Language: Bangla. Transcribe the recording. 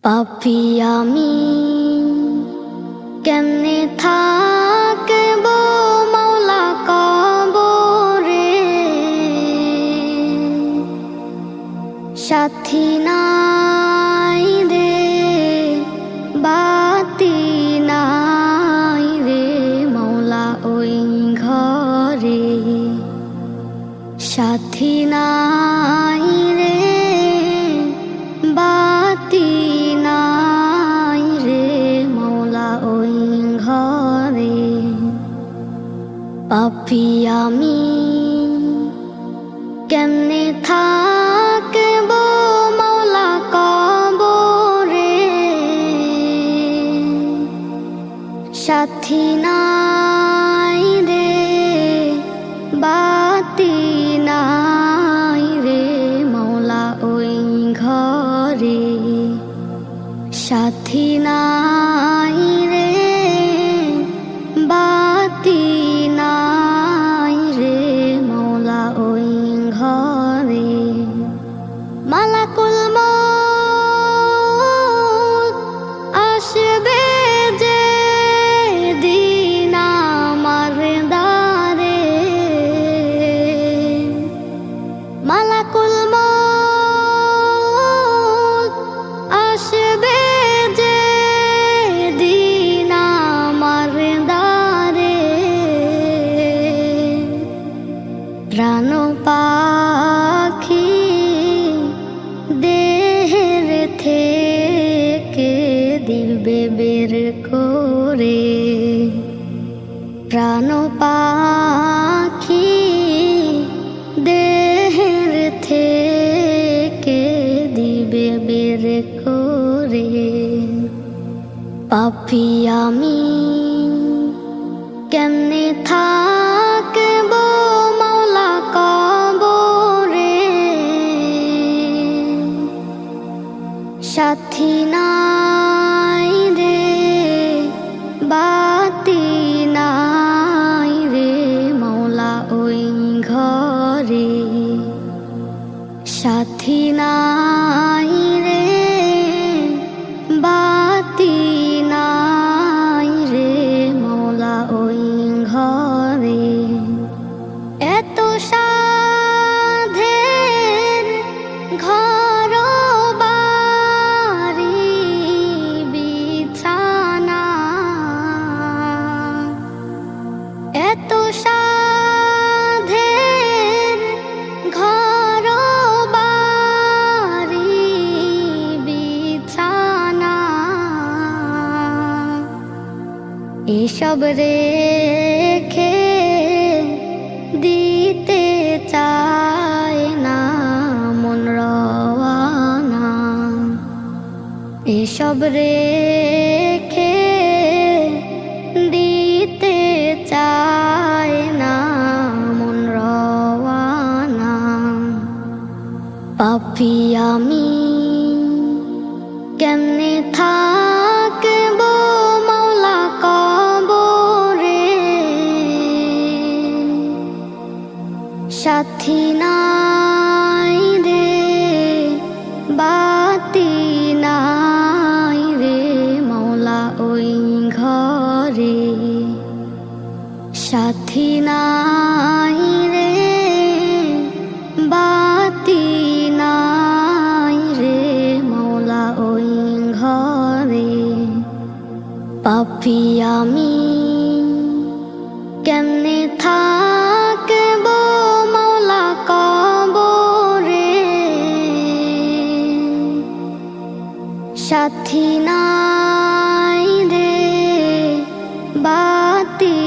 পাপী আমি কেমনে থাকব মাওলা কবরে, সাথী নাই রে বাতি নাই রে মাওলা ওই ঘরে, সাথী নাই রে বাতি নাই রে মাওলা ওই ঘরে। পাপী আমি কেমনে থাকব মাওলা কবরে, সাথী নাই রে বাতি নাই রে মাওলা ওই ঘরে, সাথী নাই রে বাতি নাই রে মাওলা ওই ঘরে। মালাকুল মউত আসবে যে দিন আমার দ্বারে, মালাকুল মউত আসবে যে দিন আমার দ্বারে, প্রাণ পাখি দেহের থেকে দিবে বের করে, প্রাণ পাখি দেহের থেকে দিবে বের করে। পাপী আমি কেমনে থাকব মাওলা কবরে, সাথী নাই রে বাতি নাই রে মাওলা ওই ঘরে, সাথী নাই রে বাতি নাই রে মাওলা ওই ঘরে। এত সাধের ঘর বাড়ি বিছানা, এত সাধের ঘর বাড়ি বিছানা, এসব রেখে দিতে চায় না মন রওয়ানা, এসব রেখে দিতে চায় না মন রওয়ানা। পাপী আমি কেমনে থাকব মাওলা কবরে, সাথী নাই রে বাতি নাই রে মাওলা ওই ঘরে, সাথী নাই রে বাতি নাই রে মাওলা ওই ঘরে। পাপী আমি কেমনে থাকব মাওলা কবরে, সাথী নাই রে বাতি